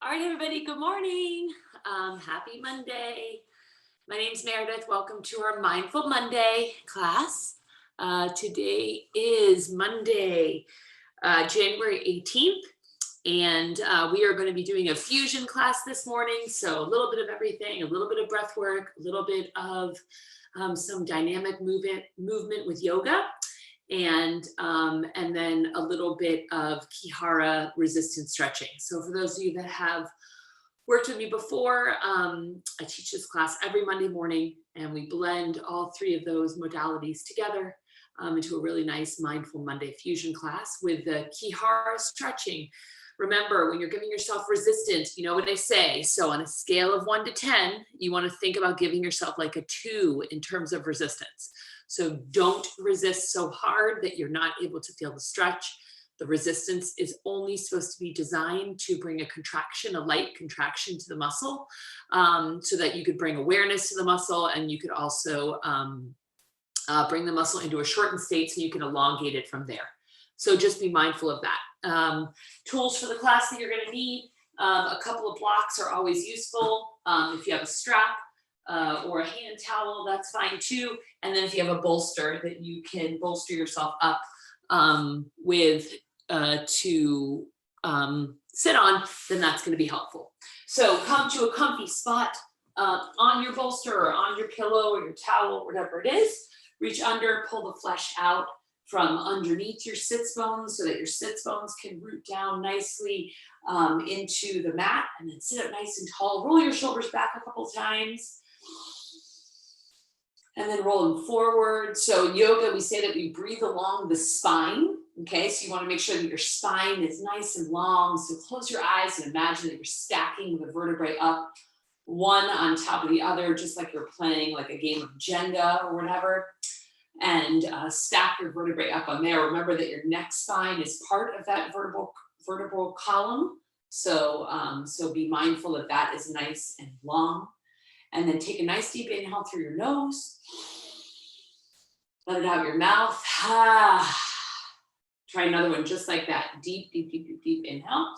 All right, everybody, good morning. Happy Monday. My name's Meredith. Welcome to our Mindful Monday class. Today is Monday, January 18th, and we are going to be doing a fusion class this morning. So a little bit of everything, a little bit of breath work, a little bit of some dynamic movement with yoga, and then a little bit of Kihara resistance stretching. So for those of you that have worked with me before, I teach this class every Monday morning, and we blend all three of those modalities together into a really nice Mindful Monday fusion class with the Kihara stretching. Remember, when you're giving yourself resistance, you know what I say. So on a scale of 1 to 10, you want to think about giving yourself like a 2 in terms of resistance. So don't resist so hard that you're not able to feel the stretch. The resistance is only supposed to be designed to bring a contraction, a light contraction to the muscle, so that you could bring awareness to the muscle, and you could also bring the muscle into a shortened state so you can elongate it from there. So just be mindful of that. Tools for the class that you're going to need, a couple of blocks are always useful. If you have a strap, or a hand towel, that's fine too. And then if you have a bolster that you can bolster yourself up with to sit on, then that's going to be helpful. So come to a comfy spot on your bolster or on your pillow or your towel, whatever it is. Reach under, pull the flesh out from underneath your sits bones so that your sits bones can root down nicely into the mat, and then sit up nice and tall. Roll your shoulders back a couple times. And then roll them forward. So yoga, we say that we breathe along the spine. Okay, so you want to make sure that your spine is nice and long. So close your eyes and imagine that you're stacking the vertebrae up, one on top of the other, just like you're playing like a game of Jenga or whatever. And stack your vertebrae up on there. Remember that your neck spine is part of that vertebral column. So, so be mindful that that is nice and long. And then take a nice deep inhale through your nose. Let it out your mouth. Try another one just like that. Deep, deep, deep, deep, deep inhale.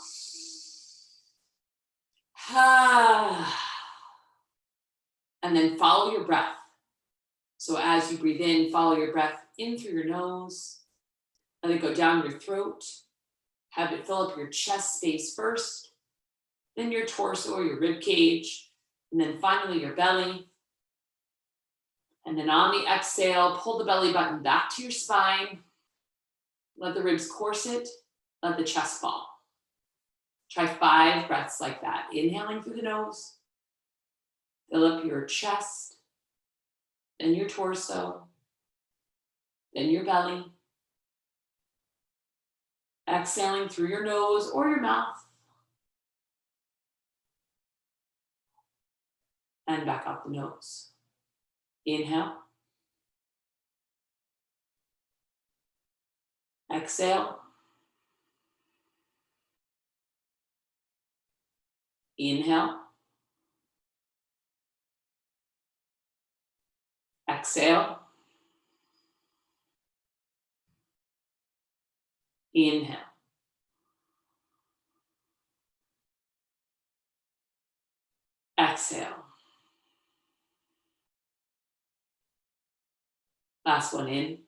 And then follow your breath. So as you breathe in, follow your breath in through your nose. Let it go down your throat. Have it fill up your chest space first, then your torso or your rib cage. And then finally your belly. And then on the exhale, pull the belly button back to your spine. Let the ribs corset. Let the chest fall. Try 5 breaths like that. Inhaling through the nose. Fill up your chest. Then your torso. Then your belly. Exhaling through your nose or your mouth. And back out the nose. Inhale. Exhale. Inhale. Exhale. Inhale. Exhale. Last one in.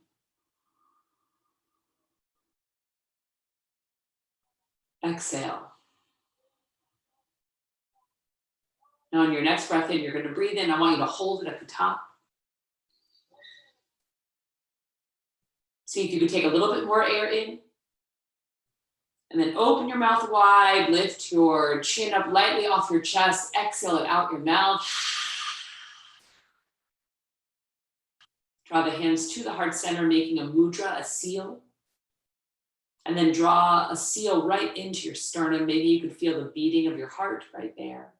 Exhale. Now on your next breath in, you're going to breathe in. I want you to hold it at the top. See if you can take a little bit more air in. And then open your mouth wide. Lift your chin up lightly off your chest. Exhale it out your mouth. Draw the hands to the heart center, making a mudra, a seal. And then draw a seal right into your sternum. Maybe you could feel the beating of your heart right there.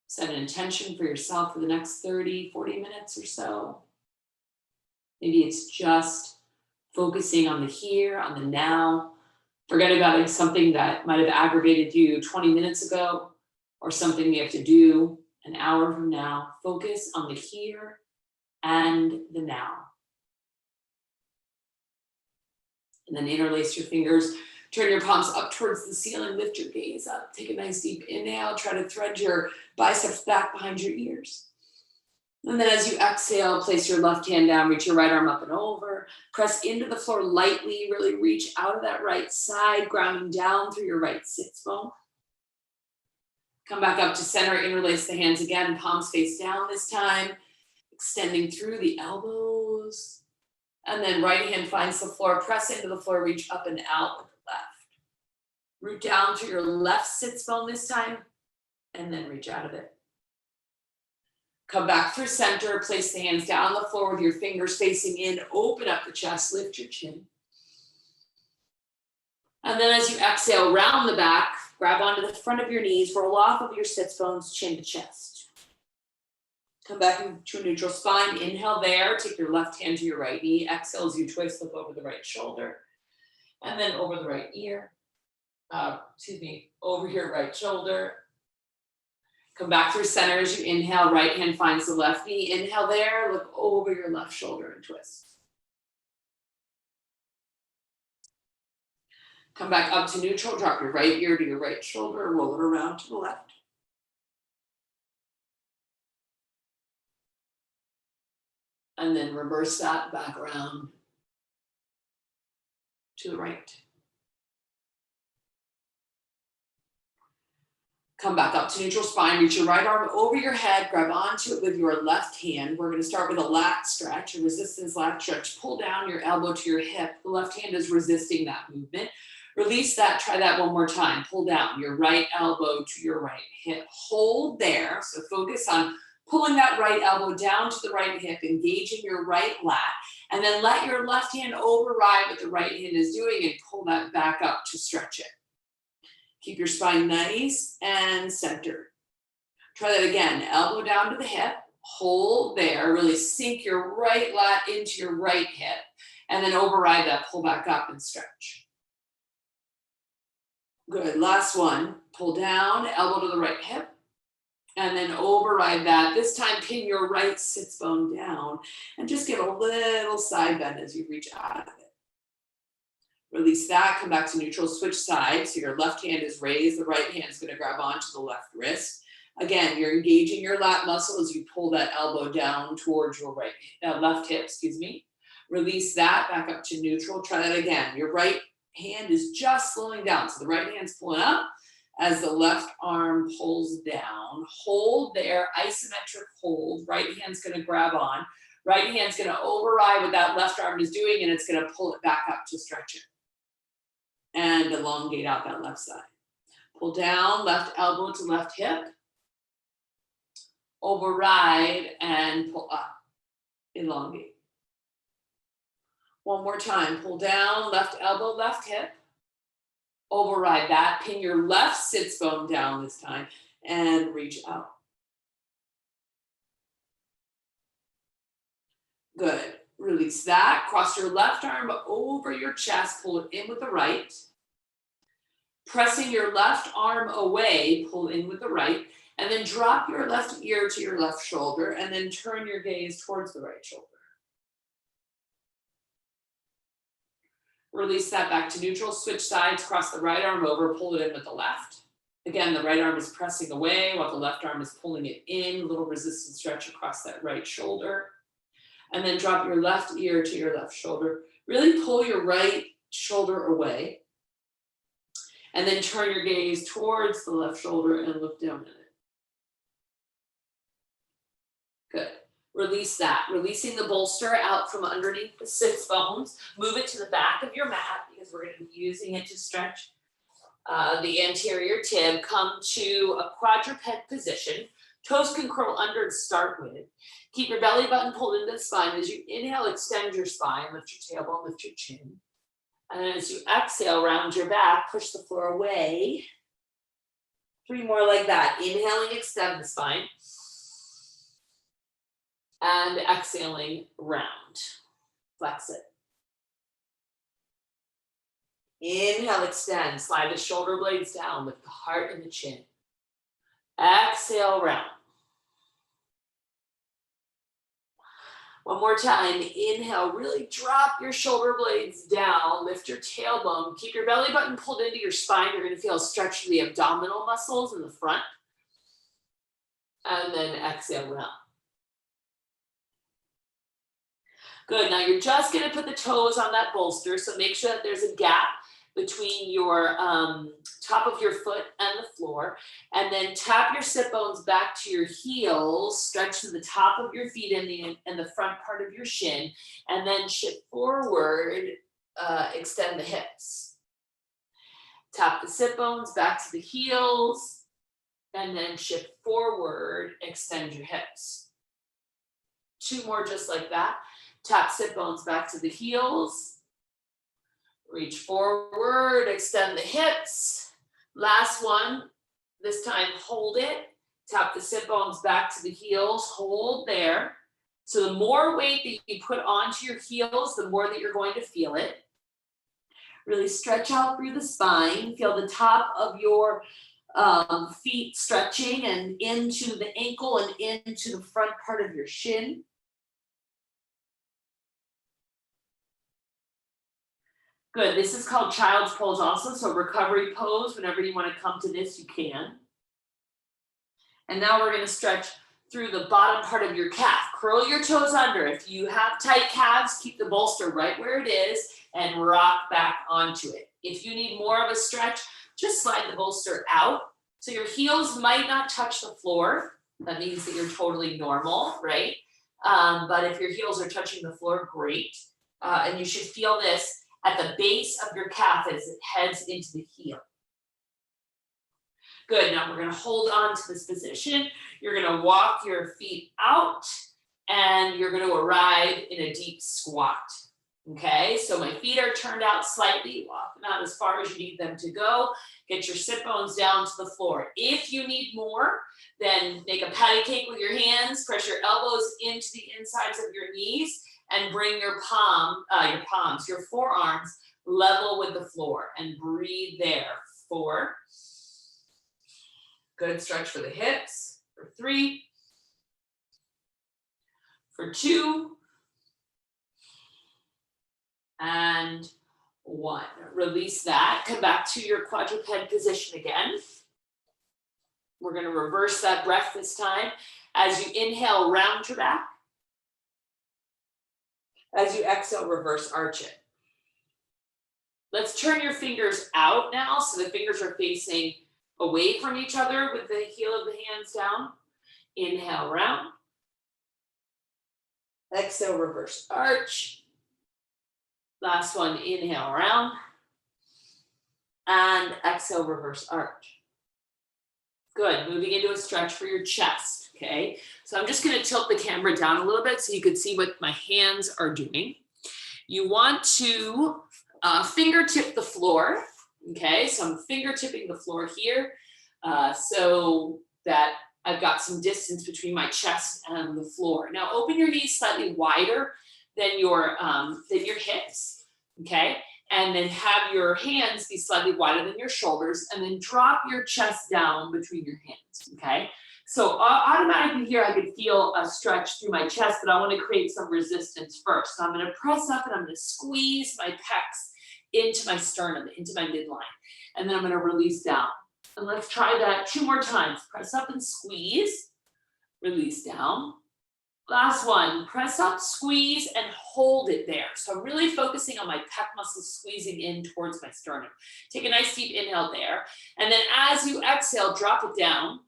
Set an intention for yourself for the next 30, 40 minutes or so. Maybe it's just focusing on the here, on the now. Forget about something that might have aggravated you 20 minutes ago or something you have to do an hour from now. Focus on the here and the now. And then interlace your fingers Turn your palms up towards the ceiling, lift your gaze up. Take a nice deep inhale, try to thread your biceps back behind your ears. And then as you exhale, place your left hand down, reach your right arm up and over. Press into the floor lightly, really reach out of that right side, grounding down through your right sits bone. Come back up to center, interlace the hands again, palms face down this time, extending through the elbows. And then right hand finds the floor, press into the floor, reach up and out with the left. Root down through your left sits bone this time, and then reach out of it. Come back through center, place the hands down on the floor with your fingers facing in, open up the chest, lift your chin. And then as you exhale, round the back, grab onto the front of your knees, roll off of your sits bones, chin to chest. Come back into a neutral spine, inhale there, take your left hand to your right knee, exhale as you twist, look over the right shoulder, and then over the right ear, over your right shoulder. Come back through center as you inhale, right hand finds the left knee. Inhale there, look over your left shoulder and twist. Come back up to neutral, drop your right ear to your right shoulder, roll it around to the left. And then reverse that back around to the right. Come back up to neutral spine, reach your right arm over your head, grab onto it with your left hand. We're gonna start with a lat stretch, a resistance lat stretch. Pull down your elbow to your hip. The left hand is resisting that movement. Release that, try that one more time. Pull down your right elbow to your right hip. Hold there, so focus on pulling that right elbow down to the right hip, engaging your right lat, and then let your left hand override what the right hand is doing and pull that back up to stretch it. Keep your spine nice and centered. Try that again, elbow down to the hip, hold there, really sink your right lat into your right hip, and then override that, pull back up and stretch. Good, last one, pull down, elbow to the right hip, and then override that. This time, pin your right sits bone down, and just give a little side bend as you reach out of it. Release that, come back to neutral, switch sides. So your left hand is raised, the right hand is gonna grab onto the left wrist. Again, you're engaging your lat muscle as you pull that elbow down towards your left hip, Release that, back up to neutral, try that again. Your right hand is just slowing down. So the right hand's pulling up as the left arm pulls down. Hold there, isometric hold. Right hand's gonna grab on. Right hand's gonna override what that left arm is doing and it's gonna pull it back up to stretch it. And elongate out that left side. Pull down, left elbow to left hip. Override and pull up, elongate. One more time, pull down, left elbow, left hip. Override that, pin your left sits bone down this time and reach out. Good. Release that, cross your left arm over your chest, pull it in with the right. Pressing your left arm away, pull in with the right, and then drop your left ear to your left shoulder, and then turn your gaze towards the right shoulder. Release that back to neutral, switch sides, cross the right arm over, pull it in with the left. Again, the right arm is pressing away while the left arm is pulling it in, a little resistance stretch across that right shoulder. And then drop your left ear to your left shoulder. Really pull your right shoulder away. And then turn your gaze towards the left shoulder and look down at it. Good. Release that. Releasing the bolster out from underneath the sits bones. Move it to the back of your mat because we're going to be using it to stretch the anterior tib. Come to a quadruped position. Toes can curl under to start with. Keep your belly button pulled into the spine. As you inhale, extend your spine, lift your tailbone, lift your chin. And as you exhale, round your back, push the floor away. 3 more like that. Inhaling, extend the spine. And exhaling, round. Flex it. Inhale, extend. Slide the shoulder blades down, lift the heart and the chin. Exhale, round. One more time, inhale, really drop your shoulder blades down, lift your tailbone, keep your belly button pulled into your spine. You're gonna feel a stretch to the abdominal muscles in the front. And then exhale, round. Good, now you're just gonna put the toes on that bolster, so make sure that there's a gap between your top of your foot and the floor, and then tap your sit bones back to your heels, stretch to the top of your feet and the front part of your shin, and then shift forward, extend the hips. Tap the sit bones back to the heels, and then shift forward, extend your hips. 2 more just like that. Tap sit bones back to the heels, reach forward, extend the hips. Last one, this time hold it. Tap the sit bones back to the heels, hold there. So the more weight that you put onto your heels, the more that you're going to feel it. Really stretch out through the spine. Feel the top of your feet stretching and into the ankle and into the front part of your shin. Good, this is called child's pose also, so recovery pose. Whenever you want to come to this, you can. And now we're gonna stretch through the bottom part of your calf. Curl your toes under. If you have tight calves, keep the bolster right where it is and rock back onto it. If you need more of a stretch, just slide the bolster out. So your heels might not touch the floor. That means that you're totally normal, right? But if your heels are touching the floor, great. And you should feel this at the base of your calf as it heads into the heel. Good, now we're gonna hold on to this position. You're gonna walk your feet out and you're gonna arrive in a deep squat. Okay, so my feet are turned out slightly, walk them out as far as you need them to go. Get your sit bones down to the floor. If you need more, then make a patty cake with your hands, press your elbows into the insides of your knees, and bring your forearms level with the floor and breathe there. 4. Good, stretch for the hips. For 3. For 2. And 1. Release that. Come back to your quadruped position again. We're going to reverse that breath this time. As you inhale, round your back. As you exhale, reverse arch it. Let's turn your fingers out now, so the fingers are facing away from each other with the heel of the hands down. Inhale, round. Exhale, reverse arch. Last one, inhale, round. And exhale, reverse arch. Good, moving into a stretch for your chest, okay? So I'm just gonna tilt the camera down a little bit so you can see what my hands are doing. You want to fingertip the floor, okay? So I'm fingertipping the floor here so that I've got some distance between my chest and the floor. Now open your knees slightly wider than your hips, okay? And then have your hands be slightly wider than your shoulders, and then drop your chest down between your hands, okay? So automatically here, I could feel a stretch through my chest, but I want to create some resistance first. So I'm going to press up and I'm going to squeeze my pecs into my sternum, into my midline. And then I'm going to release down. And let's try that 2 more times. Press up and squeeze, release down. Last one, press up, squeeze, and hold it there. So I'm really focusing on my pec muscles squeezing in towards my sternum. Take a nice deep inhale there. And then as you exhale, drop it down.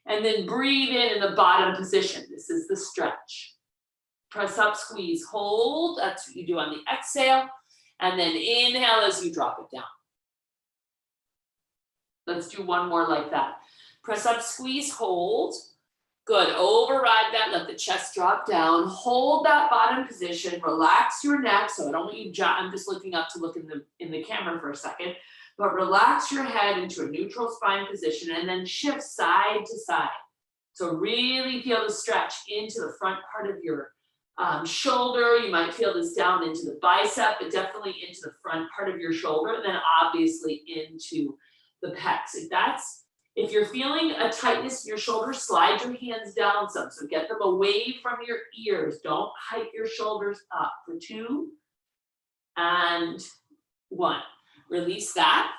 And then breathe in the bottom position. This is the stretch. Press up, squeeze, hold. That's what you do on the exhale. And then inhale as you drop it down. Let's do 1 more like that. Press up, squeeze, hold. Good, override that, let the chest drop down. Hold that bottom position, relax your neck. So I don't want you to, I'm just looking up to look in the camera for a second. But relax your head into a neutral spine position and then shift side to side. So really feel the stretch into the front part of your shoulder. You might feel this down into the bicep, but definitely into the front part of your shoulder, and then obviously into the pecs. If that's If you're feeling a tightness in your shoulders, slide your hands down some. So get them away from your ears. Don't hike your shoulders up. For 2 and 1. Release that.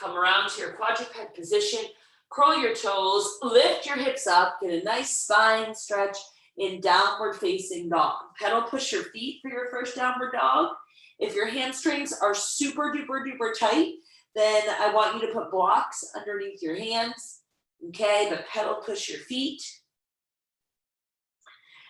Come around to your quadruped position. Curl your toes. Lift your hips up. Get a nice spine stretch in downward facing dog. Pedal push your feet for your first downward dog. If your hamstrings are super duper duper tight, then I want you to put blocks underneath your hands, okay? But pedal push your feet.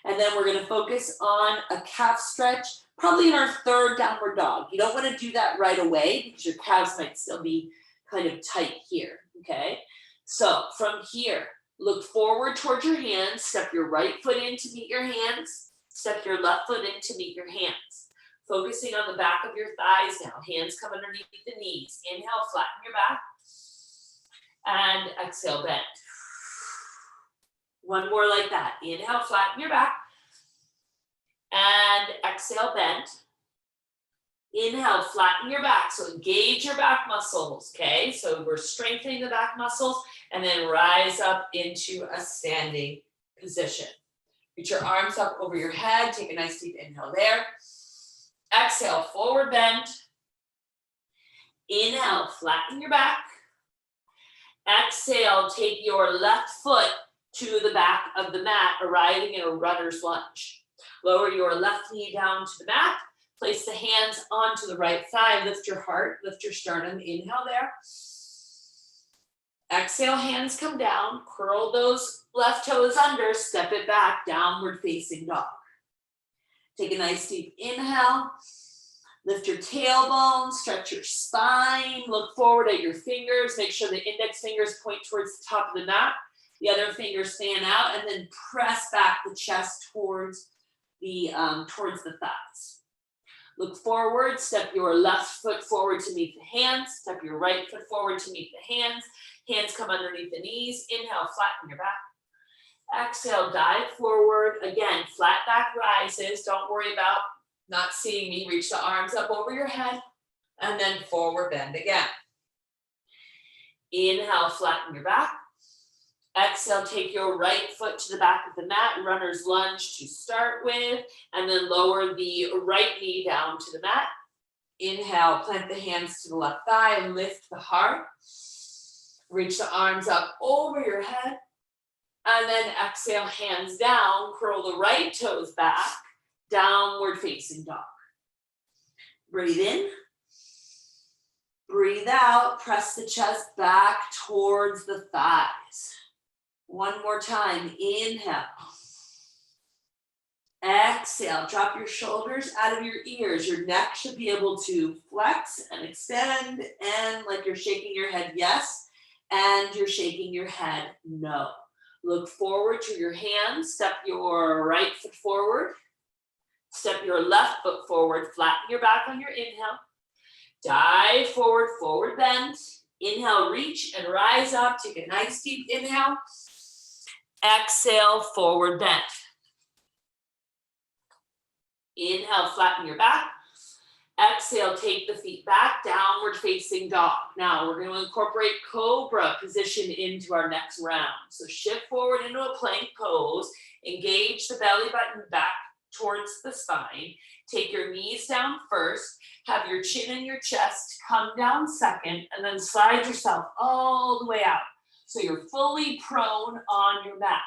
And then we're gonna focus on a calf stretch, probably in our 3rd downward dog. You don't wanna do that right away because your calves might still be kind of tight here, okay? So from here, look forward towards your hands, step your right foot in to meet your hands, step your left foot in to meet your hands. Focusing on the back of your thighs now. Hands come underneath the knees. Inhale, flatten your back. And exhale, bend. One more like that. Inhale, flatten your back. And exhale, bend. Inhale, flatten your back. So engage your back muscles, okay? So we're strengthening the back muscles and then rise up into a standing position. Reach your arms up over your head. Take a nice deep inhale there. Exhale, forward bend. Inhale, flatten your back. Exhale, take your left foot to the back of the mat, arriving in a runner's lunge. Lower your left knee down to the mat. Place the hands onto the right thigh. Lift your heart, lift your sternum. Inhale there. Exhale, hands come down. Curl those left toes under. Step it back, downward facing dog. Take a nice deep inhale. Lift your tailbone, stretch your spine, look forward at your fingers. Make sure the index fingers point towards the top of the mat. The other fingers fan out, and then press back the chest towards the thighs. Look forward, step your left foot forward to meet the hands. Step your right foot forward to meet the hands. Hands come underneath the knees. Inhale, flatten your back. Exhale, dive forward. Again, flat back rises. Don't worry about not seeing me. Reach the arms up over your head and then forward bend again. Inhale, flatten your back. Exhale, take your right foot to the back of the mat, runner's lunge to start with, and then lower the right knee down to the mat. Inhale, plant the hands to the left thigh and lift the heart. Reach the arms up over your head. And then exhale, hands down, curl the right toes back, downward facing dog. Breathe in. Breathe out, press the chest back towards the thighs. One more time, inhale. Exhale, drop your shoulders out of your ears. Your neck should be able to flex and extend, and like you're shaking your head yes, and you're shaking your head no. Look forward to your hands. Step your right foot forward. Step your left foot forward. Flatten your back on your inhale. Dive forward, forward bend. Inhale, reach and rise up. Take a nice deep inhale. Exhale, forward bend. Inhale, flatten your back. Exhale, take the feet back, downward facing dog. Now we're going to incorporate Cobra position into our next round. So shift forward into a plank pose. Engage the belly button back towards the spine. Take your knees down first. Have your chin and your chest come down second, and then slide yourself all the way out. So you're fully prone on your mat.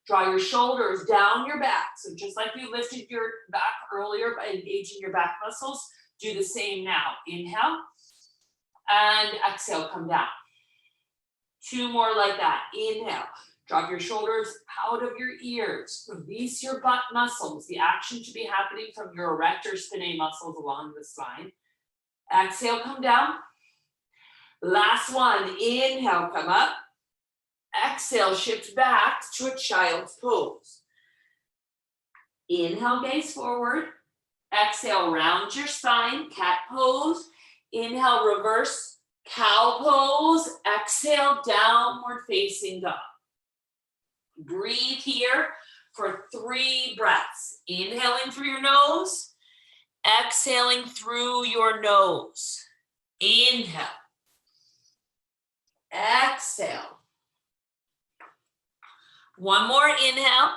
Draw your shoulders down your back. So just like you lifted your back earlier by engaging your back muscles, do the same now. Inhale and exhale, come down. Two more like that. Inhale, drop your shoulders out of your ears. Release your butt muscles. The action should be happening from your erector spinae muscles along the spine. Exhale, come down. Last one. Inhale, come up. Exhale, shift back to a child's pose. Inhale, gaze forward. Exhale, round your spine, cat pose. Inhale, reverse cow pose. Exhale, downward facing dog. Breathe here for 3 breaths. Inhaling through your nose. Exhaling through your nose. Inhale. Exhale. One more inhale.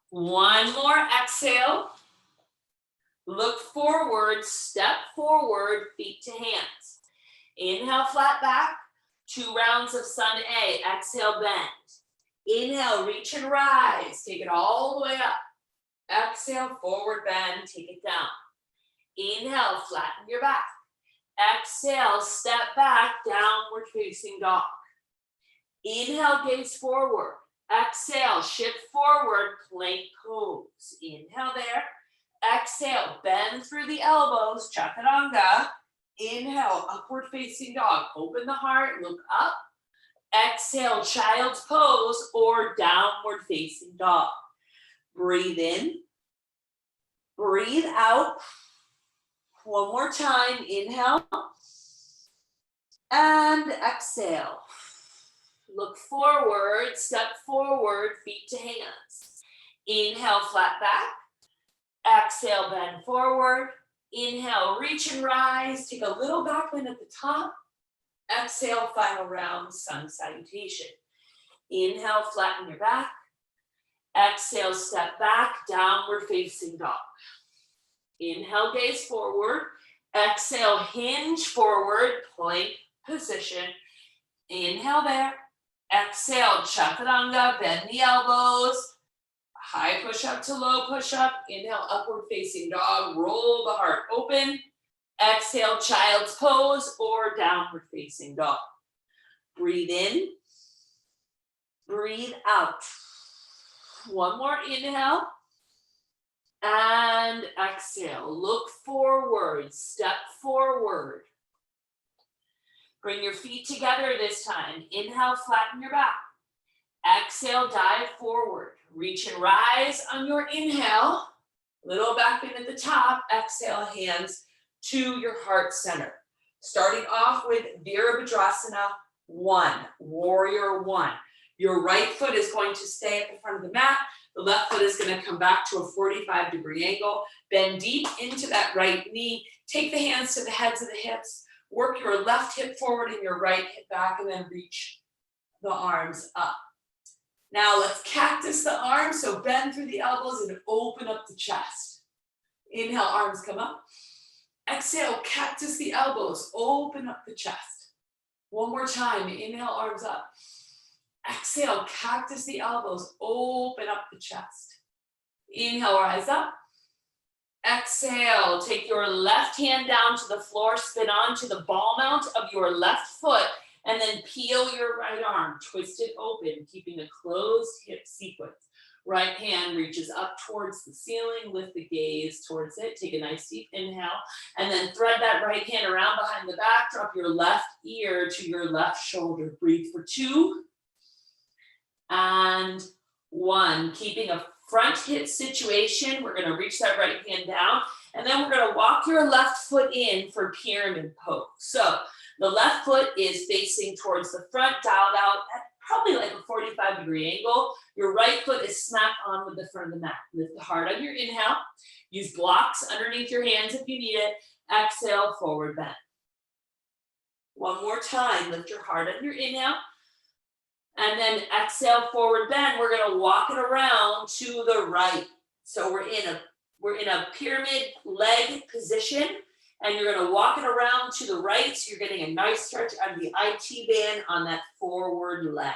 One more exhale. Look forward, step forward, feet to hands. Inhale, flat back. 2 rounds of sun A. Exhale, bend. Inhale, reach and rise. Take it all the way up. Exhale, forward bend, take it down. Inhale, flatten your back. Exhale, step back, downward facing dog. Inhale, gaze forward. Exhale, shift forward, plank pose. Inhale there. Exhale, bend through the elbows, chaturanga. Inhale, upward facing dog. Open the heart, look up. Exhale, child's pose or downward facing dog. Breathe in. Breathe out. One more time. Inhale. And exhale. Look forward, step forward, feet to hands. Inhale, flat back. Exhale, bend forward. Inhale, reach and rise. Take a little back bend at the top. Exhale, final round, sun salutation. Inhale, flatten your back. Exhale, step back, downward facing dog. Inhale, gaze forward. Exhale, hinge forward, plank position. Inhale there. Exhale, chaturanga, bend the elbows. High push up to low push up. Inhale, upward facing dog. Roll the heart open. Exhale, child's pose or downward facing dog. Breathe in. Breathe out. One more inhale. And exhale. Look forward. Step forward. Bring your feet together this time. Inhale, flatten your back. Exhale, dive forward. Reach and rise on your inhale. Little back bend at the top. Exhale, hands to your heart center. Starting off with Virabhadrasana 1, Warrior 1. Your right foot is going to stay at the front of the mat. The left foot is going to come back to a 45-degree angle. Bend deep into that right knee. Take the hands to the heads of the hips. Work your left hip forward and your right hip back, and then reach the arms up. Now let's cactus the arms. So bend through the elbows and open up the chest. Inhale, arms come up. Exhale, cactus the elbows. Open up the chest. One more time. Inhale, arms up. Exhale, cactus the elbows. Open up the chest. Inhale, rise up. Exhale, take your left hand down to the floor, spin onto the ball mount of your left foot, and then peel your right arm. Twist it open, keeping a closed hip sequence. Right hand reaches up towards the ceiling, lift the gaze towards it. Take a nice deep inhale, and then thread that right hand around behind the back. Drop your left ear to your left shoulder. Breathe for 2 and 1. Keeping a front hip situation. We're going to reach that right hand down, and then we're going to walk your left foot in for pyramid pose. So the left foot is facing towards the front, dialed out at probably like a 45-degree angle. Your right foot is smack on with the front of the mat. Lift the heart on your inhale. Use blocks underneath your hands if you need it. Exhale, forward bend. One more time. Lift your heart on your inhale. And then exhale, forward bend. We're going to walk it around to the right. So we're in a pyramid leg position, and you're going to walk it around to the right. So you're getting a nice stretch of the IT band on that forward leg.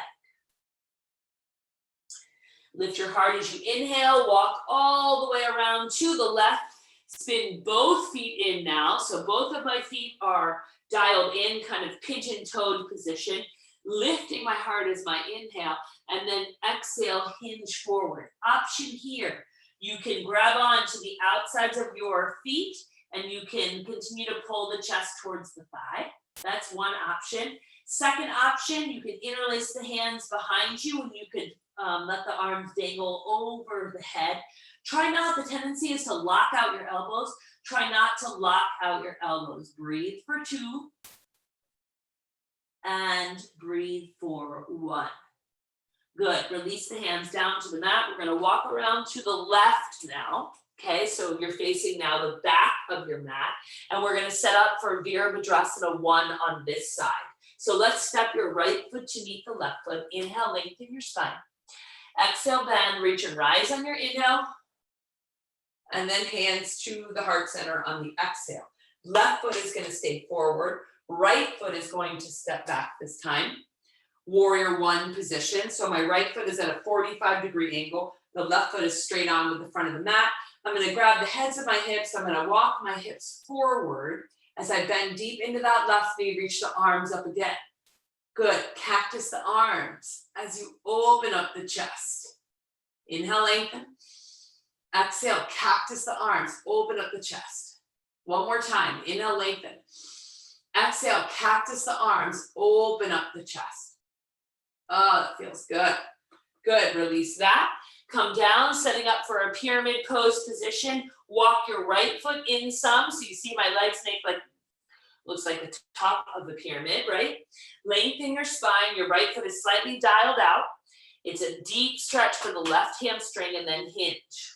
Lift your heart as you inhale. Walk all the way around to the left. Spin both feet in now. So both of my feet are dialed in, kind of pigeon-toed position. Lifting my heart as my inhale, and then exhale, hinge forward. Option here, you can grab on to the outsides of your feet, and you can continue to pull the chest towards the thigh. That's one option. Second option, you can interlace the hands behind you, and you could let the arms dangle over the head. Try not, the tendency is to lock out your elbows. Try not to lock out your elbows. Breathe for 2. And breathe for 1. Good. Release the hands down to the mat. We're going to walk around to the left now. Okay, so you're facing now the back of your mat, and we're going to set up for Virabhadrasana 1 on this side. So let's step your right foot to meet the left foot. Inhale, lengthen your spine. Exhale, bend, reach and rise on your inhale. And then hands to the heart center on the exhale. Left foot is going to stay forward. Right foot is going to step back this time. Warrior one position. So my right foot is at a 45-degree angle. The left foot is straight on with the front of the mat. I'm going to grab the heads of my hips. I'm going to walk my hips forward as I bend deep into that left knee. Reach the arms up again. Good. Cactus the arms as you open up the chest. Inhale, lengthen. Exhale, cactus the arms. Open up the chest. One more time. Inhale, lengthen. Exhale, cactus the arms. Open up the chest. Oh, that feels good. Good. Release that. Come down, setting up for a pyramid pose position. Walk your right foot in some. So you see my legs make like, looks like the top of the pyramid, right? Lengthen your spine. Your right foot is slightly dialed out. It's a deep stretch for the left hamstring and then hinge.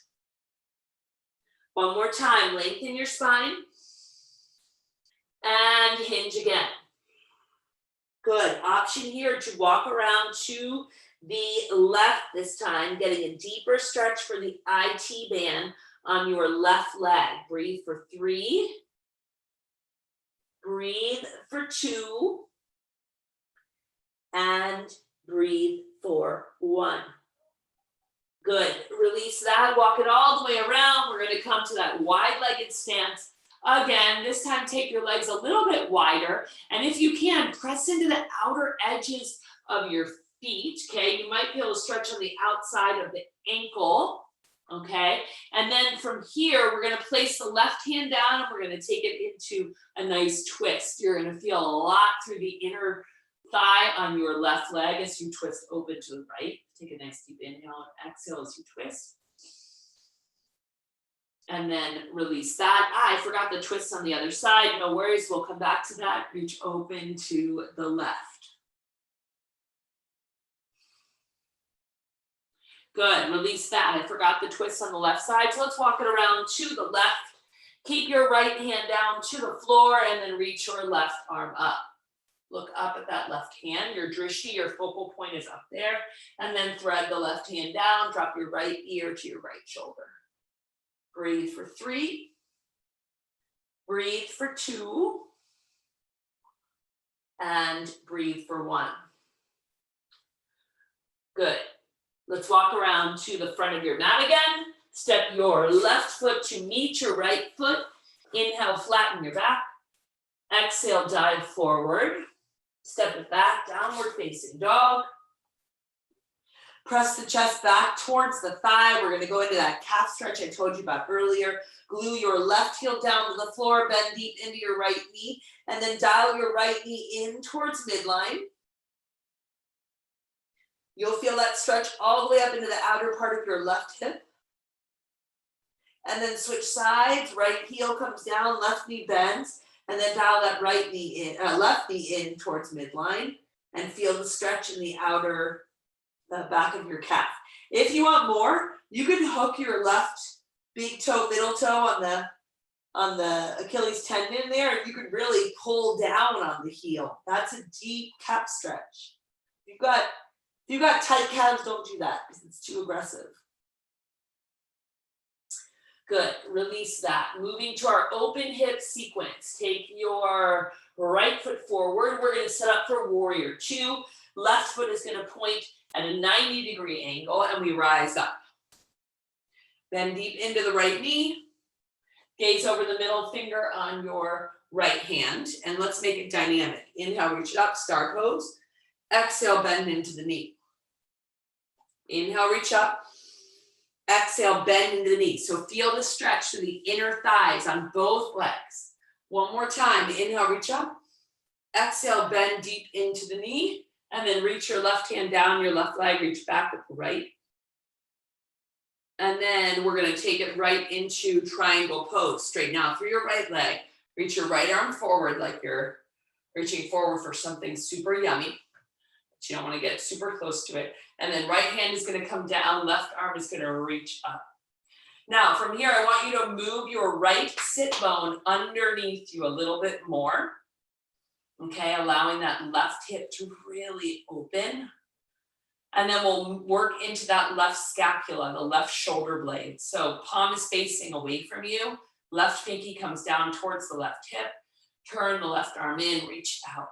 One more time. Lengthen your spine. And hinge again. Good. Option here to walk around to the left this time, getting a deeper stretch for the IT band on your left leg. Breathe for 3. Breathe for 2. And breathe for 1. Good. Release that. Walk it all the way around. We're going to come to that wide-legged stance. Again, this time take your legs a little bit wider. And if you can, press into the outer edges of your feet, okay? You might be able to stretch on the outside of the ankle, okay? And then from here, we're going to place the left hand down and we're going to take it into a nice twist. You're going to feel a lot through the inner thigh on your left leg as you twist open to the right. Take a nice deep inhale and exhale as you twist. And then release that. I forgot the twist on the other side. No worries. We'll come back to that. Reach open to the left. Good. Release that. I forgot the twist on the left side. So let's walk it around to the left. Keep your right hand down to the floor and then reach your left arm up. Look up at that left hand. Your drishti, your focal point is up there. And then thread the left hand down. Drop your right ear to your right shoulder. Breathe for 3. Breathe for 2. And breathe for 1. Good. Let's walk around to the front of your mat again. Step your left foot to meet your right foot. Inhale, flatten your back. Exhale, dive forward. Step it back, downward facing dog. Press the chest back towards the thigh. We're going to go into that calf stretch I told you about earlier. Glue your left heel down to the floor, bend deep into your right knee, and then dial your right knee in towards midline. You'll feel that stretch all the way up into the outer part of your left hip. And then switch sides. Right heel comes down, left knee bends, and then dial that right knee in, left knee in towards midline, and feel the stretch in the outer the back of your calf. If you want more, you can hook your left big toe, middle toe on the Achilles tendon there, and you can really pull down on the heel. That's a deep calf stretch. If you've got tight calves, don't do that because it's too aggressive. Good. Release that. Moving to our open hip sequence. Take your right foot forward. We're going to set up for warrior 2. Left foot is going to point at a 90-degree angle, and we rise up. Bend deep into the right knee. Gaze over the middle finger on your right hand, and let's make it dynamic. Inhale, reach up, star pose. Exhale, bend into the knee. Inhale, reach up. Exhale, bend into the knee. So feel the stretch through the inner thighs on both legs. One more time. Inhale, reach up. Exhale, bend deep into the knee. And then reach your left hand down, your left leg, reach back with the right. And then we're going to take it right into triangle pose. Straighten out through your right leg. Reach your right arm forward like you're reaching forward for something super yummy. But you don't want to get super close to it. And then right hand is going to come down. Left arm is going to reach up. Now from here, I want you to move your right sit bone underneath you a little bit more. Okay, allowing that left hip to really open. And then we'll work into that left scapula, the left shoulder blade. So palm is facing away from you. Left pinky comes down towards the left hip. Turn the left arm in, reach out.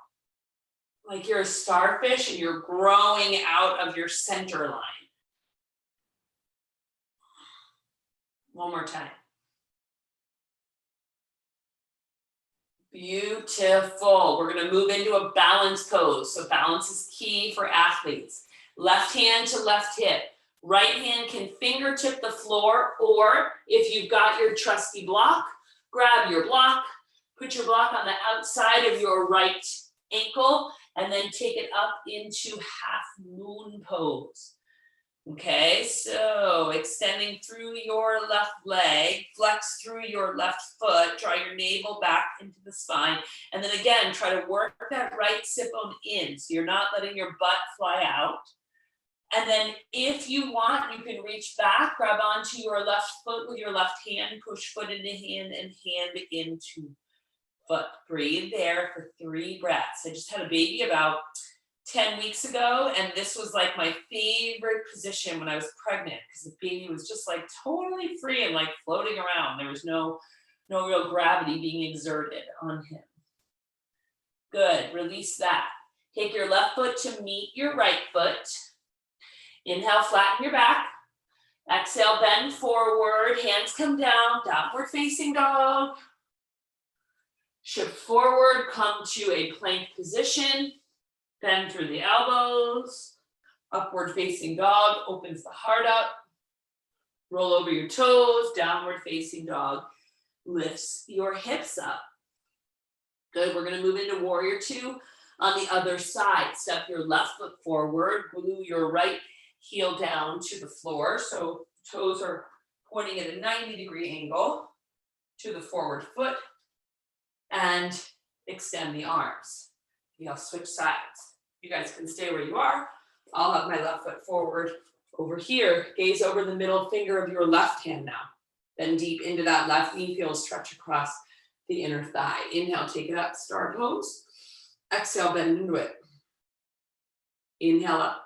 Like you're a starfish and you're growing out of your center line. One more time. Beautiful. We're going to move into a balance pose. So balance is key for athletes. Left hand to left hip. Right hand can fingertip the floor, or if you've got your trusty block, grab your block, put your block on the outside of your right ankle, and then take it up into half moon pose. Okay, so extending through your left leg, flex through your left foot, draw your navel back into the spine, and then again, try to work that right sit bone in, so you're not letting your butt fly out. And then if you want, you can reach back, grab onto your left foot with your left hand, push foot into hand and hand into foot. Breathe there for 3 breaths. I just had a baby about 10 weeks ago, and this was like my favorite position when I was pregnant, because the baby was just like totally free and like floating around. There was no real gravity being exerted on him. Good, release that. Take your left foot to meet your right foot. Inhale, flatten your back. Exhale, bend forward, hands come down, downward facing dog. Shift forward, come to a plank position. Bend through the elbows. Upward facing dog opens the heart up. Roll over your toes, downward facing dog lifts your hips up. Good, we're gonna move into warrior 2 on the other side. Step your left foot forward, glue your right heel down to the floor. So toes are pointing at a 90-degree angle to the forward foot, and extend the arms. I'll switch sides. You guys can stay where you are. I'll have my left foot forward over here. Gaze over the middle finger of your left hand now. Bend deep into that left knee, feel a stretch across the inner thigh. Inhale, take it up, star pose. Exhale, bend into it. Inhale up.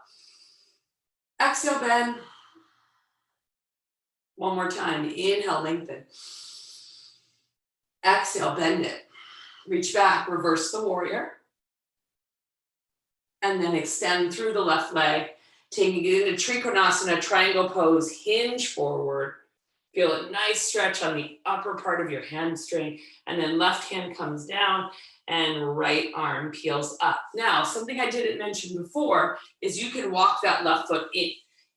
Exhale, bend. One more time. Inhale, lengthen. Exhale, bend it. Reach back, reverse the warrior. And then extend through the left leg, taking it into Trikonasana, triangle pose, hinge forward. Feel a nice stretch on the upper part of your hamstring, and then left hand comes down and right arm peels up. Now, something I didn't mention before is you can walk that left foot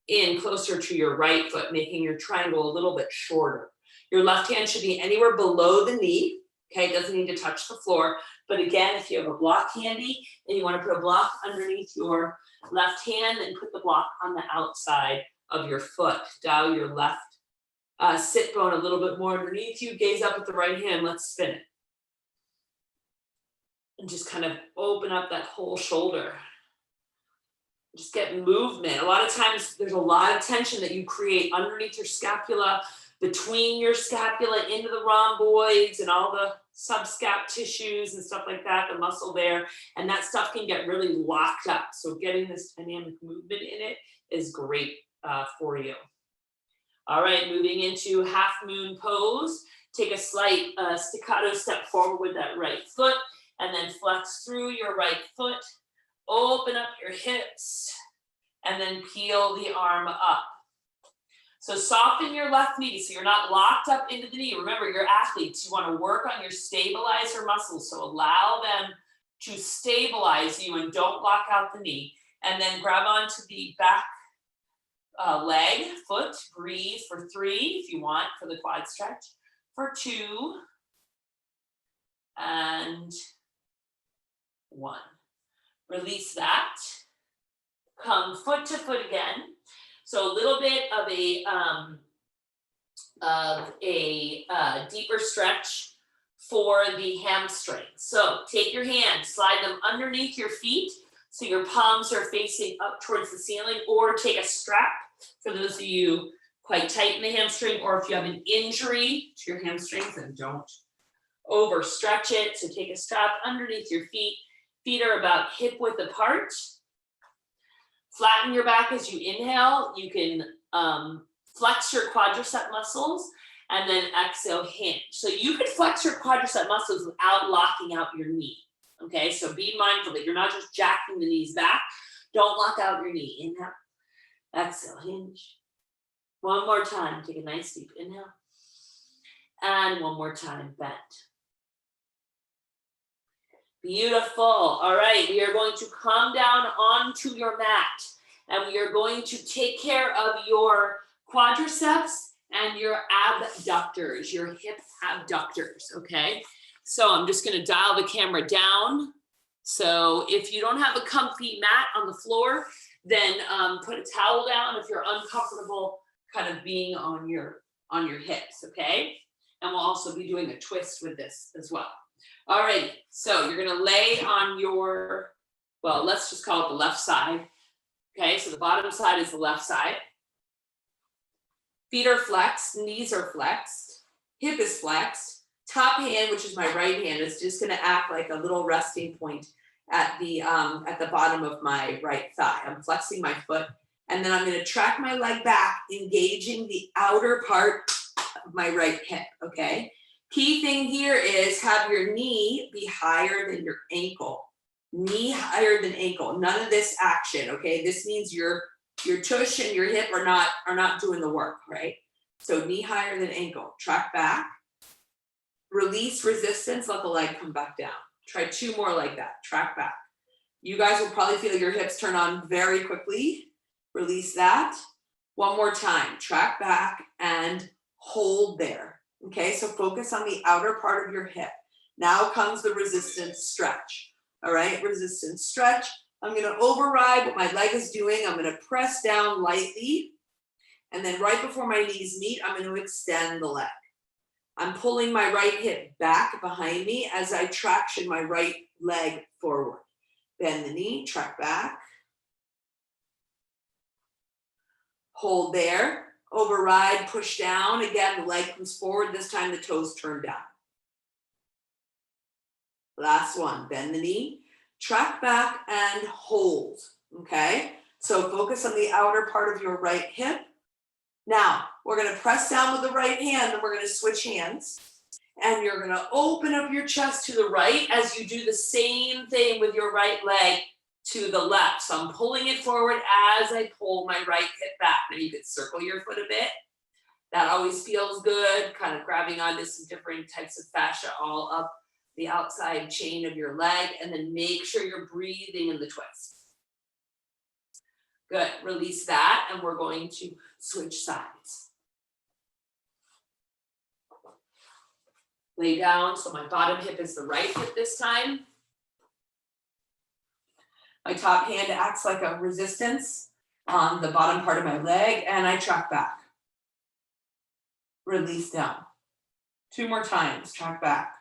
in closer to your right foot, making your triangle a little bit shorter. Your left hand should be anywhere below the knee. Okay, it doesn't need to touch the floor. But again, if you have a block handy and you want to put a block underneath your left hand, then put the block on the outside of your foot. Dial your left sit bone a little bit more underneath you. Gaze up at the right hand. Let's spin it. And just kind of open up that whole shoulder. Just get movement. A lot of times there's a lot of tension that you create underneath your scapula, between your scapula into the rhomboids and all the subscap tissues and stuff like that, the muscle there, and that stuff can get really locked up. So getting this dynamic movement in it is great for you. All right, moving into half moon pose. Take a slight staccato step forward with that right foot, and then flex through your right foot, open up your hips, and then peel the arm up. So soften your left knee so you're not locked up into the knee. Remember, you're athletes. You want to work on your stabilizer muscles. So allow them to stabilize you and don't lock out the knee. And then grab onto the back leg, foot. Breathe for 3 if you want for the quad stretch. For 2 and 1. Release that. Come foot to foot again. So a little bit of a deeper stretch for the hamstring. So take your hands, slide them underneath your feet so your palms are facing up towards the ceiling, or take a strap for those of you quite tight in the hamstring, or if you have an injury to your hamstrings, then don't overstretch it. So take a strap underneath your feet Feet are about hip width apart. Flatten your back as you inhale. You can flex your quadricep muscles and then exhale, hinge. So you could flex your quadricep muscles without locking out your knee. Okay, so be mindful that you're not just jacking the knees back. Don't lock out your knee. Inhale, exhale, hinge. One more time, take a nice deep inhale. And one more time, bend. Beautiful. All right, we are going to come down onto your mat and we are going to take care of your quadriceps and your abductors, your hip abductors, okay? So I'm just gonna dial the camera down. So if you don't have a comfy mat on the floor, then put a towel down if you're uncomfortable kind of being on your hips, okay? And we'll also be doing a twist with this as well. All right, so you're gonna lay on your, well, let's just call it the left side. Okay, so the bottom side is the left side. Feet are flexed, knees are flexed, hip is flexed. Top hand, which is my right hand, is just gonna act like a little resting point at the bottom of my right thigh. I'm flexing my foot, and then I'm gonna track my leg back, engaging the outer part of my right hip, okay? Key thing here is have your knee be higher than your ankle. Knee higher than ankle. None of this action, okay? This means your tush and your hip are not doing the work, right? So knee higher than ankle. Track back. Release resistance, let the leg come back down. Try 2 more like that. Track back. You guys will probably feel your hips turn on very quickly. Release that. One more time. Track back and hold there. Okay, so focus on the outer part of your hip. Now comes the resistance stretch. All right, resistance stretch. I'm gonna override what my leg is doing. I'm gonna press down lightly. And then right before my knees meet, I'm gonna extend the leg. I'm pulling my right hip back behind me as I traction my right leg forward. Bend the knee, track back. Hold there. Override, push down. Again, the leg comes forward. This time the toes turn down. Last one, bend the knee, track back and hold, okay? So focus on the outer part of your right hip. Now, we're gonna press down with the right hand and we're gonna switch hands. And you're gonna open up your chest to the right as you do the same thing with your right leg to the left. So I'm pulling it forward as I pull my right hip back. Now you could circle your foot a bit. That always feels good, kind of grabbing onto some different types of fascia all up the outside chain of your leg, and then make sure you're breathing in the twist. Good, release that, and we're going to switch sides. Lay down, so my bottom hip is the right hip this time. My top hand acts like a resistance on the bottom part of my leg, and I track back. Release down. 2 more times, track back.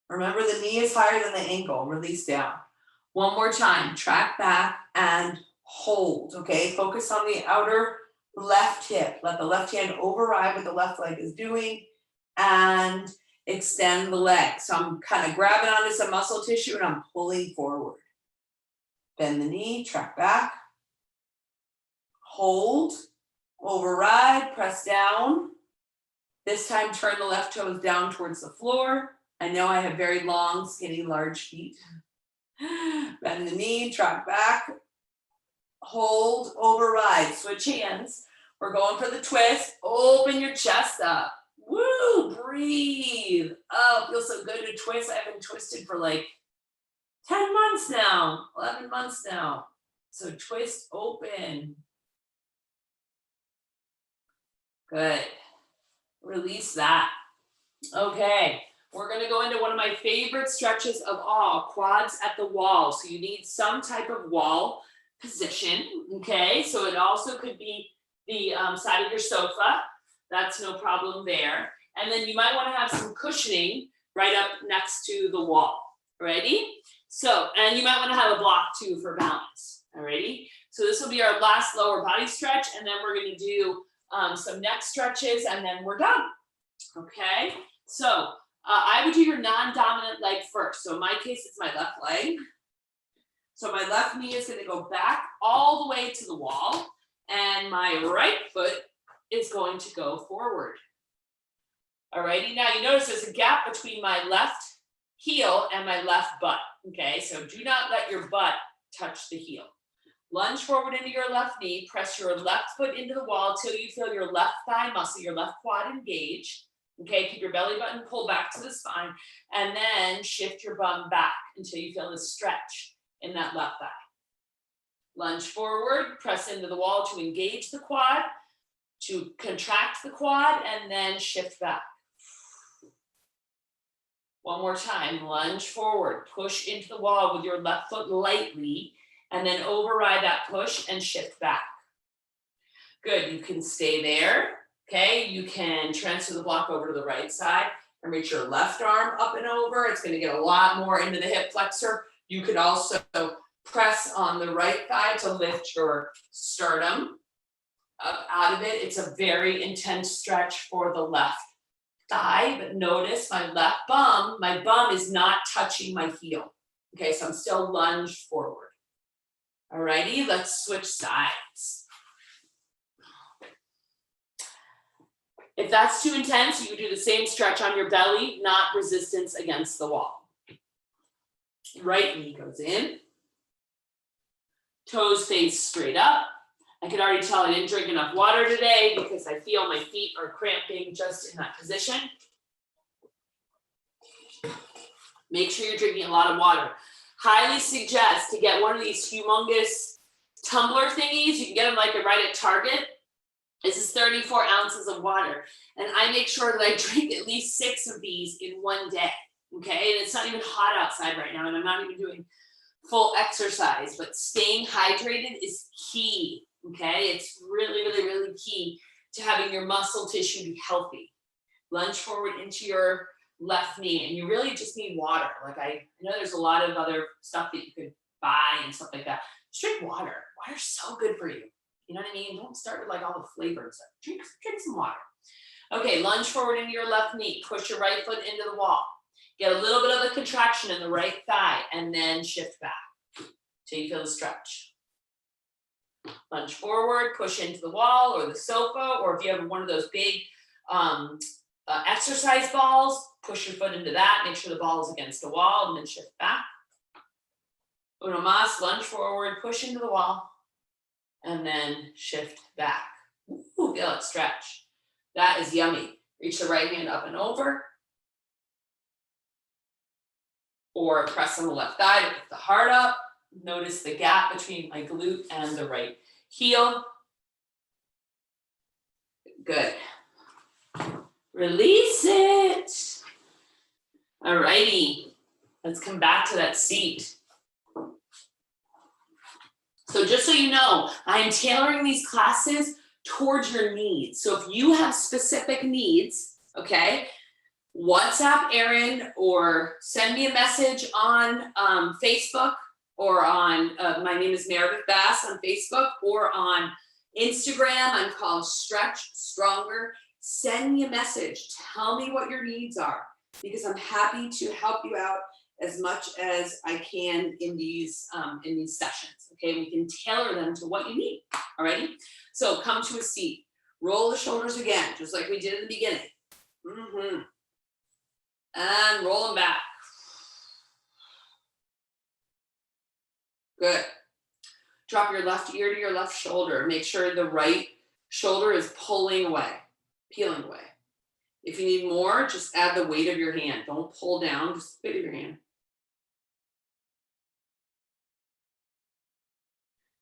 Remember, the knee is higher than the ankle. Release down. 1 more time, track back and hold, okay? Focus on the outer left hip. Let the left hand override what the left leg is doing and extend the leg. So I'm kind of grabbing onto some muscle tissue and I'm pulling forward. Bend the knee, track back, hold, override, press down. This time, turn the left toes down towards the floor. I know I have very long, skinny, large feet. Bend the knee, track back, hold, override, switch hands. We're going for the twist. Open your chest up. Woo, breathe. Oh, feels so good to twist. I haven't twisted for like 10 months now, 11 months now. So twist, open. Good. Release that. Okay, we're gonna go into one of my favorite stretches of all, quads at the wall. So you need some type of wall position, okay? So it also could be the side of your sofa. That's no problem there. And then you might wanna have some cushioning right up next to the wall. Ready? So, and you might want to have a block too for balance. Alrighty. So this will be our last lower body stretch, and then we're going to do some neck stretches, and then we're done. Okay. So I would do your non-dominant leg first. So in my case, it's my left leg. So my left knee is going to go back all the way to the wall, and my right foot is going to go forward. Alrighty, now you notice there's a gap between my left heel and my left butt. Okay, so do not let your butt touch the heel. Lunge forward into your left knee, press your left foot into the wall till you feel your left thigh muscle, your left quad engage. Okay, keep your belly button pulled back to the spine, and then shift your bum back until you feel the stretch in that left thigh. Lunge forward, press into the wall to engage the quad, to contract the quad, and then shift back. One more time, lunge forward, push into the wall with your left foot lightly, and then override that push and shift back. Good, you can stay there, okay? You can transfer the block over to the right side and reach your left arm up and over. It's gonna get a lot more into the hip flexor. You could also press on the right thigh to lift your sternum up out of it. It's a very intense stretch for the left thigh, but notice my bum is not touching my heel. Okay, so I'm still lunged forward. Alrighty, let's switch sides. If that's too intense, you can do the same stretch on your belly, not resistance against the wall. Right knee goes in, toes face straight up. I can already tell I didn't drink enough water today because I feel my feet are cramping just in that position. Make sure you're drinking a lot of water. Highly suggest to get one of these humongous tumbler thingies. You can get them like right at Target. This is 34 ounces of water. And I make sure that I drink at least 6 of these in one day. Okay, and it's not even hot outside right now, and I'm not even doing full exercise, but staying hydrated is key. Okay, it's really, really, really key to having your muscle tissue be healthy. Lunge forward into your left knee, and you really just need water. Like I know there's a lot of other stuff that you could buy and stuff like that. Just drink water. Water's so good for you. You know what I mean? Don't start with like all the flavor and stuff. Drink some water. Okay, lunge forward into your left knee. Push your right foot into the wall. Get a little bit of a contraction in the right thigh, and then shift back till you feel the stretch. Lunge forward, push into the wall or the sofa, or if you have one of those big exercise balls, push your foot into that, make sure the ball is against the wall, and then shift back. Uno mas, lunge forward, push into the wall, and then shift back. Ooh, feel it stretch. That is yummy. Reach the right hand up and over, or press on the left thigh to lift the heart up. Notice the gap between my glute and the right heel. Good. Release it. All righty. Let's come back to that seat. So just so you know, I am tailoring these classes towards your needs. So if you have specific needs, okay, WhatsApp Erinne or send me a message on Facebook or on, my name is Meredith Bass on Facebook, or on Instagram, I'm called Stretch Stronger. Send me a message, tell me what your needs are, because I'm happy to help you out as much as I can in these sessions, okay? We can tailor them to what you need, alrighty? So come to a seat, roll the shoulders again, just like we did in the beginning. And roll them back. Good. Drop your left ear to your left shoulder. Make sure the right shoulder is pulling away, peeling away. If you need more, just add the weight of your hand. Don't pull down, just the weight of your hand.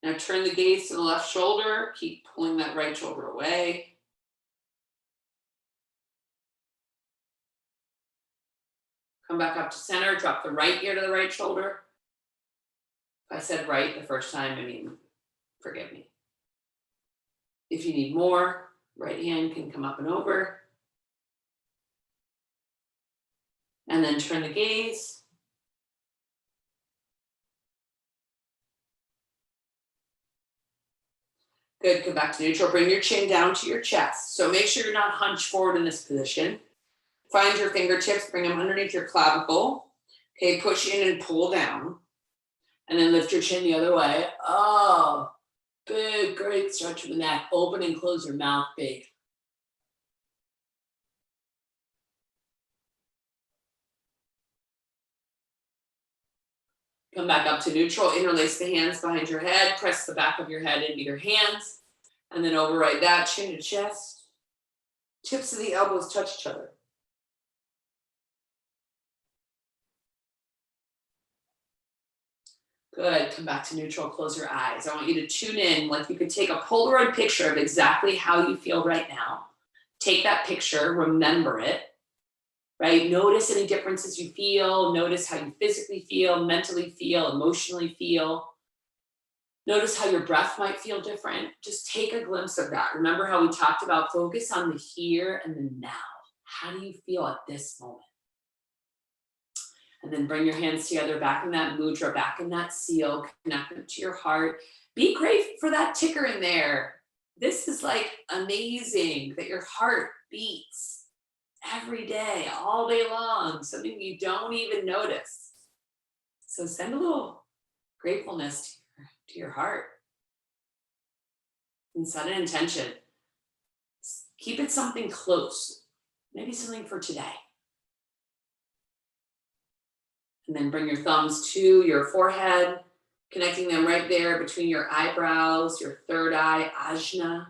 Now turn the gaze to the left shoulder. Keep pulling that right shoulder away. Come back up to center. Drop the right ear to the right shoulder. If I said right the first time, I mean, forgive me. If you need more, right hand can come up and over. And then turn the gaze. Good, come back to neutral. Bring your chin down to your chest. So make sure you're not hunched forward in this position. Find your fingertips, bring them underneath your clavicle. Okay, push in and pull down. And then lift your chin the other way. Oh, big, great stretch of the neck. Open and close your mouth big. Come back up to neutral. Interlace the hands behind your head. Press the back of your head into your hands. And then override that, chin to chest. Tips of the elbows touch each other. Good, come back to neutral, close your eyes. I want you to tune in, like you could take a Polaroid picture of exactly how you feel right now. Take that picture, remember it, right? Notice any differences you feel. Notice how you physically feel, mentally feel, emotionally feel. Notice how your breath might feel different. Just take a glimpse of that. Remember how we talked about focus on the here and the now. How do you feel at this moment? And then bring your hands together, back in that mudra, back in that seal, connect them to your heart. Be grateful for that ticker in there. This is like amazing that your heart beats every day, all day long, something you don't even notice. So send a little gratefulness to your heart and set an intention. Keep it something close, maybe something for today. And then bring your thumbs to your forehead, connecting them right there between your eyebrows, your third eye, ajna.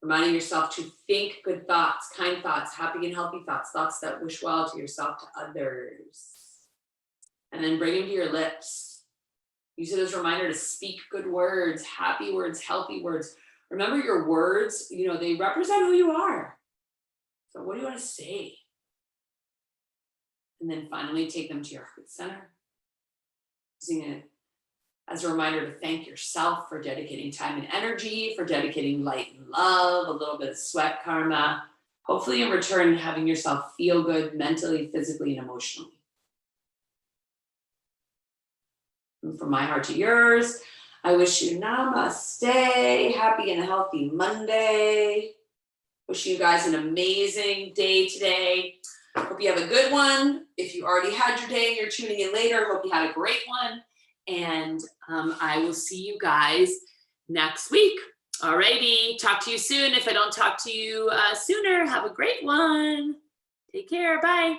Reminding yourself to think good thoughts, kind thoughts, happy and healthy thoughts, thoughts that wish well to yourself, to others. And then bring them to your lips. Use it as a reminder to speak good words, happy words, healthy words. Remember your words, they represent who you are. So what do you want to say? And then finally take them to your heart center. Using it as a reminder to thank yourself for dedicating time and energy, for dedicating light and love, a little bit of sweat karma. Hopefully in return, having yourself feel good mentally, physically, and emotionally. And from my heart to yours, I wish you namaste, happy and healthy Monday. Wishing you guys an amazing day today. Hope you have a good one. If you already had your day and you're tuning in later, hope you had a great one. And I will see you guys next week. Alrighty, talk to you soon. If I don't talk to you sooner, have a great one. Take care, bye.